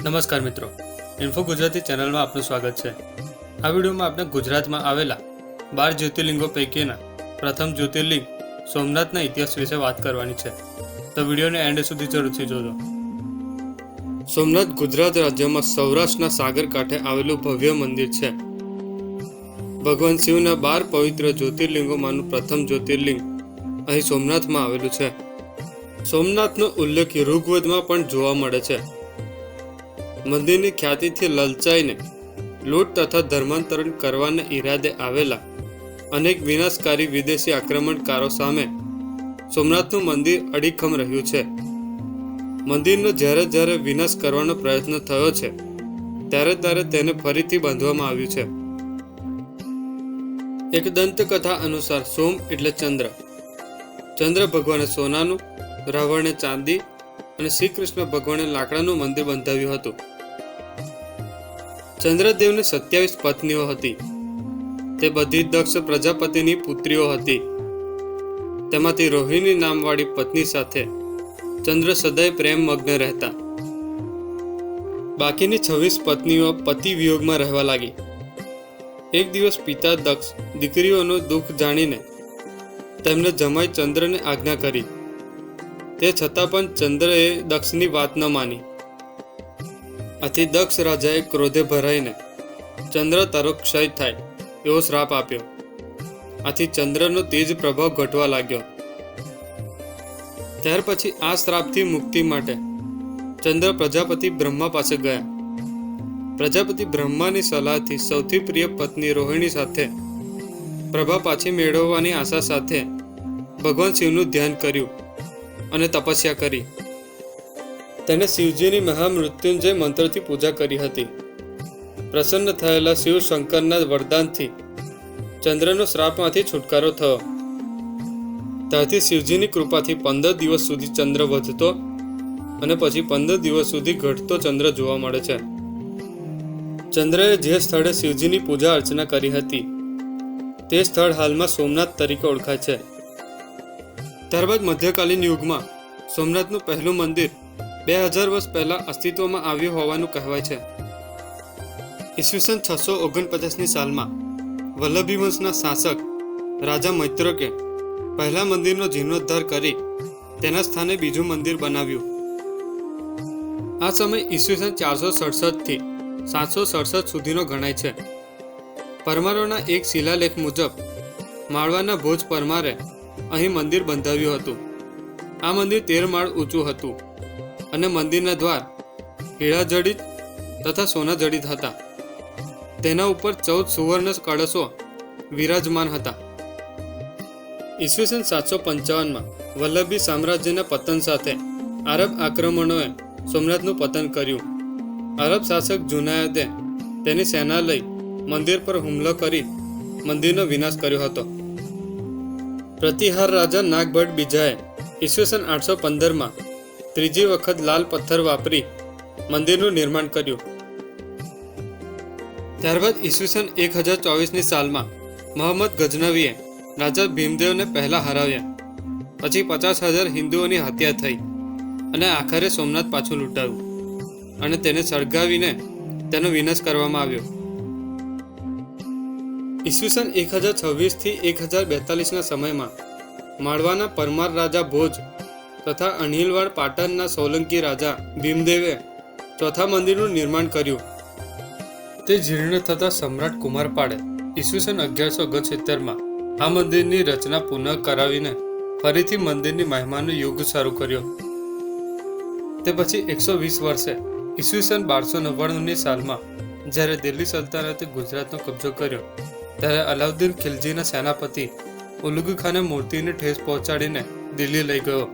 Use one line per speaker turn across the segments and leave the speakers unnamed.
નમસ્કાર મિત્રો, ઇન્ફો ગુજરાતી ચેનલમાં આપનું સ્વાગત છે। આ વિડીયોમાં આપણે ગુજરાતમાં આવેલા 12 જ્યોતિર્લિંગો પૈકીના પ્રથમ જ્યોતિર્લિંગ સોમનાથના ઇતિહાસ વિશે વાત કરવાની છે, તો વિડીયોને એન્ડ સુધી જરૂરથી જોજો। સોમનાથ ગુજરાત રાજ્યમાં સૌરાષ્ટ્રના સાગર કાંઠે આવેલું ભવ્ય મંદિર છે। ભગવાન શિવના 12 પવિત્ર જ્યોતિર્લિંગોમાંનું પ્રથમ જ્યોતિર્લિંગ અહીં સોમનાથમાં આવેલું છે। સોમનાથનો ઉલ્લેખ ઋગ્વેદમાં પણ જોવા મળે છે। મંદિરની ખ્યાતિથી લલચાઈને લૂંટ તથા ધર્માંતરણ કરવાના ઈરાદે આવેલા અનેક વિનાશકારી વિદેશી આક્રમણકારો સામે સોમનાથનું મંદિર અડીખમ રહ્યું છે। મંદિરનો જ્યારે વિનાશ કરવાનો પ્રયત્ન થયો છે ત્યારે તેને ફરીથી બાંધવામાં આવ્યું છે। એક દંતકથા અનુસાર સોમ એટલે ચંદ્ર, ચંદ્ર ભગવાને સોનાનું, રાવણે ચાંદી અને શ્રી કૃષ્ણ ભગવાને લાકડાનું મંદિર બંધાવ્યું હતું। ચંદ્રદેવને 27 પત્નીઓ હતી। તે બધી દક્ષ પ્રજાપતિની પુત્રીઓ હતી। તેમાંથી રોહિણી નામવાળી પત્ની સાથે ચંદ્ર સદાય પ્રેમ મગ્ન રહેતા। બાકીની 26 પત્નીઓ પતિ વિયોગમાં રહેવા લાગી। એક દિવસ પિતા દક્ષ દીકરીઓનું દુઃખ જાણીને તેમને જમાઈ ચંદ્રને આજ્ઞા કરી। તે છતાં પણ ચંદ્રએ દક્ષની વાત ન માની। આથી દક્ષ રાજાએ ક્રોધે ભરાઈને ચંદ્ર તારો ક્ષય થાય એવો શ્રાપ આપ્યો। આથી ચંદ્રનો તેજ પ્રભાવ ઘટવા લાગ્યો। ત્યાર પછી આ શ્રાપથી મુક્તિ માટે ચંદ્ર પ્રજાપતિ બ્રહ્મા પાસે ગયા। પ્રજાપતિ બ્રહ્માની સલાહથી સૌથી પ્રિય પત્ની રોહિણી સાથે પ્રભા પાછી મેળવવાની આશા સાથે ભગવાન શિવનું ધ્યાન કર્યું અને તપસ્યા કરી। તેને શિવજીની મહામૃત્યુંજય મંત્રથી પૂજા કરી હતી। પ્રસન્ન થયેલા શિવ શંકરના વરદાનથી ચંદ્રનો શ્રાપમાંથી છુટકારો થયો। ત્યારથી શિવજીની કૃપાથી 15 દિવસ સુધી ચંદ્ર વધતો અને પછી 15 દિવસ સુધી ઘટતો ચંદ્ર જોવા મળે છે। ચંદ્રએ જે સ્થળે શિવજીની પૂજા અર્ચના કરી હતી તે સ્થળ હાલમાં સોમનાથ તરીકે ઓળખાય છે। ત્યારબાદ મધ્યકાલીન યુગમાં સોમનાથનું પહેલું મંદિર 2000 વર્ષ પહેલા અસ્તિત્વમાં આવ્યું હોવાનું કહેવાય છે। ઈસવીસન 649ની સાલમાં વલ્લભી વંશના શાસક રાજા મૈત્રકે પહેલા મંદિરનો જીર્ણોદ્ધાર કરી તેના સ્થાને બીજું મંદિર બનાવ્યું। આ સમય ઈસવીસન 467 થી 767 સુધીનો ગણાય છે। પરમારોના એક શિલાલેખ મુજબ માળવાના ભોજ પરમારે અહીં મંદિર બંધાવ્યું હતું। આ મંદિર 13 માળ ઊંચું હતું અને મંદિરના દ્વાર હીરા જડિત તથા સોના જડિત હતા। તેના ઉપર 14 સુવર્ણ કળશો વિરાજમાન હતા। ઈસવીસન 755માં વલ્લભી સામ્રાજ્યના પતન સાથે આરબ આક્રમણોએ સોમનાથનું પતન કર્યું। અરબ શાસક જુનાયદે તેની સેના લઈ મંદિર પર હુમલો કરી મંદિરનો વિનાશ કર્યો હતો। પ્રતિહાર રાજા નાગભટ્ટ બીજાએ ઈસવીસન 815માં ત્રીજી વખત લાલ પથ્થર વાપરી મંદિરનું નિર્માણ કર્યું। ત્યારબાદ ઈસવીસન 1024ની સાલમાં મોહમ્મદ ગઝનવીએ રાજા ભીમદેવને પહેલા હરાવ્યા। પછી 50,000 હિન્દુઓની હત્યા થઈ અને આખરે સોમનાથ પાછું લૂંટાયું અને તેને સળગાવીને તેનો વિનાશ કરવામાં આવ્યો। ઈસવીસન 1026 થી 1042ના સમયમાં માળવાના પરમાર રાજા ભોજ તથા અણહિલવાડ પાટણના સોલંકી રાજા ભીમદેવે ચોથા મંદિરનું નિર્માણ કર્યું। તે જીર્ણ થતા સમ્રાટ કુમારપાળે ઈસવીસન 1169માં આ મંદિરની રચના પુનઃ કરાવીને ફરીથી મંદિરની મહિમાનો યુગ શરૂ કર્યો। તે પછી 120 વર્ષે ઈસવીસન 1299ની સાલમાં જ્યારે દિલ્હી સલ્તનતે ગુજરાતનો કબજો કર્યો ત્યારે અલાઉદ્દીન ખિલજીના સેનાપતિ ઉલુગ ખાને મૂર્તિને ઠેસ પહોંચાડીને દિલ્હી લઈ ગયો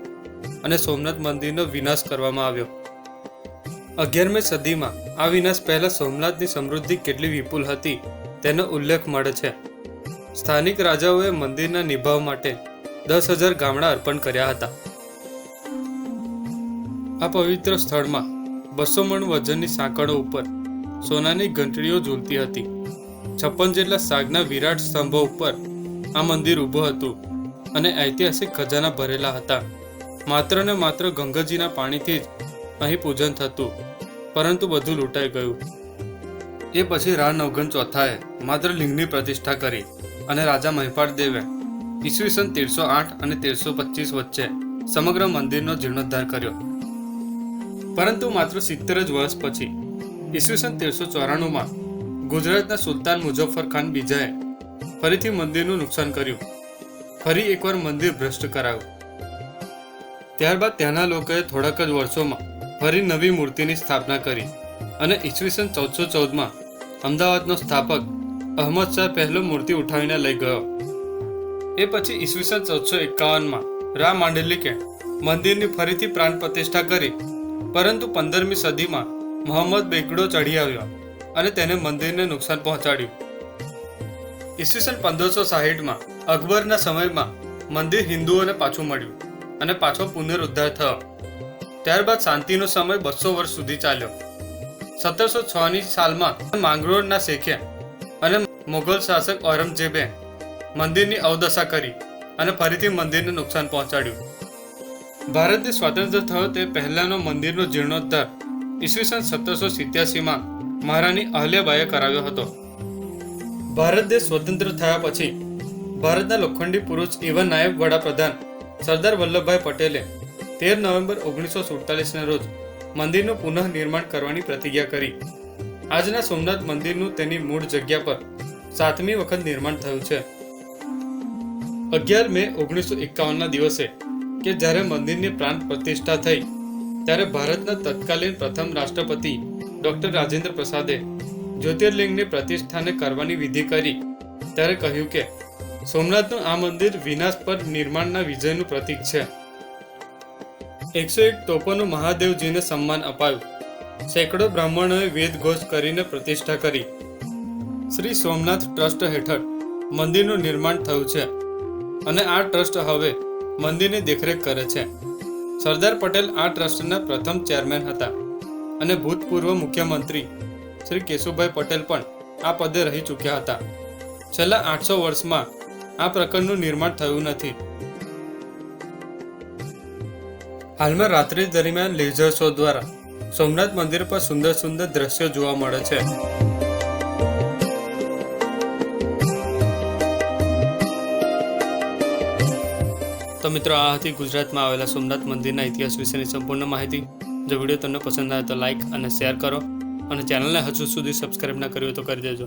અને સોમનાથ મંદિરનો વિનાશ કરવામાં આવ્યો। 11મી સદીમાં આ વિનાશ પહેલા સોમનાથની સમૃદ્ધિ કેટલી વિપુલ હતી તેનો ઉલ્લેખ મળે છે। સ્થાનિક રાજાઓએ મંદિરના નિભાવ માટે 10,000 ગામડા અર્પણ કર્યા હતા। આ પવિત્ર સ્થળમાં 200 મણ વજનની સાંકળો ઉપર સોનાની ઘંટડીઓ ઝૂલતી હતી। 56 જેટલા સાગના વિરાટ સ્તંભો ઉપર આ મંદિર ઊભું હતું અને ઐતિહાસિક ખજાના ભરેલા હતા। માત્ર ને માત્ર ગંગાજીના પાણીથી જ અહીં પૂજન થતું પરંતુ બધું લૂંટાઈ ગયું. એ પછી રા નવઘન ચોથાએ માત્ર લિંગની પ્રતિષ્ઠા કરી અને રાજા મહિપાળ દેવે ઈસવીસન 1308 અને 1325 વચ્ચે સમગ્ર મંદિરનો જીર્ણોદ્ધાર કર્યો. પરંતુ માત્ર 70 જ વર્ષ પછી ઈસવીસન 1394માં ગુજરાતના સુલતાન મુઝફ્ફર ખાન બીજાએ ફરીથી મંદિરનું નુકસાન કર્યું. ફરી એકવાર મંદિર ભ્રષ્ટ કરાયું. ત્યારબાદ ત્યાંના લોકોએ થોડાક જ વર્ષોમાં ફરી નવી મૂર્તિની સ્થાપના કરી અને ઈસવીસન 1414માં અમદાવાદનો સ્થાપક અહમદ શાહ પહેલો મૂર્તિ ઉઠાવીને લઈ ગયો. એ પછી ઈસવીસન 1451માં રા માંડલિકે મંદિરની ફરીથી પ્રાણ પ્રતિષ્ઠા કરી, પરંતુ 15મી સદીમાં મોહમ્મદ બેગડો ચઢી આવ્યો અને તેને મંદિરને નુકસાન પહોંચાડ્યું. ઈસવીસન 1560માં અકબરના સમયમાં મંદિર હિન્દુઓને પાછું મળ્યું અને પાછો પુનરુદ્ધાર થયો. ત્યારબાદ શાંતિનો સમય 200 વર્ષ સુધી ચાલ્યો. 1706ની સાલમાં માંગરોળના શેખે અને મુઘલ શાસક ઔરંગઝેબે મંદિરની અવદશા કરી અને ફરીથી મંદિરને નુકસાન પહોંચાડ્યું. ભારત દેશ સ્વતંત્ર થયો તે પહેલાનો મંદિરનો જીર્ણોદ્ધાર ઈસવીસન 1787માં મહારાણી અહલ્યાબાઈએ કરાવ્યો હતો. ભારત દેશ સ્વતંત્ર થયા પછી ભારતના લોખંડી પુરુષ એવા નાયબ વડાપ્રધાન સરદાર વલ્લભભાઈ પટેલે 13 નવેમ્બર 1947ના રોજ મંદિરનું પુનઃનિર્માણ કરવાની પ્રતિજ્ઞા કરી. આજના સોમનાથ મંદિરનું તેની મૂળ જગ્યા પર 7મી વખત નિર્માણ થયું છે. 11 મે 1951ના દિવસે કે જ્યારે મંદિરની પ્રાણ પ્રતિષ્ઠા થઈ, ત્યારે ભારતના તત્કાલીન પ્રથમ રાષ્ટ્રપતિ ડોક્ટર રાજેન્દ્ર પ્રસાદે જ્યોતિર્લિંગની પ્રતિષ્ઠાને કરવાની વિધિ કરી ત્યારે કહ્યું કે સોમનાથનું આ મંદિર વિનાશ પર નિર્માણના વિજયનું પ્રતીક છે. 101 તોપોનું મહાદેવજીને સન્માન અપાયું. સેંકડો બ્રાહ્મણોએ વેદ ઘોષ કરીને પ્રતિષ્ઠા કરી. શ્રી સોમનાથ ટ્રસ્ટ હેઠળ મંદિરનું નિર્માણ થયું છે અને આ ટ્રસ્ટ હવે મંદિરની દેખરેખ કરે છે. સરદાર પટેલ આ ટ્રસ્ટના પ્રથમ ચેરમેન હતા અને ભૂતપૂર્વ મુખ્યમંત્રી શ્રી કેશુભાઈ પટેલ પણ આ પદે રહી ચૂક્યા હતા. છેલ્લા 800 વર્ષમાં આ પ્રકારનું નિર્માણ થયું નથી. હાલમાં રાત્રિ દરમિયાન લેઝર શો દ્વારા સોમનાથ મંદિર પર સુંદર સુંદર દ્રશ્યો જોવા મળે છે. તો મિત્રો, આ હતી ગુજરાતમાં આવેલા સોમનાથ મંદિરના ઇતિહાસ વિશેની સંપૂર્ણ માહિતી. જો વિડીયો તમને પસંદ આવે તો લાઈક અને શેર કરો અને ચેનલને હજુ સુધી સબસ્ક્રાઇબ ના કરી હોય તો કરી દેજો.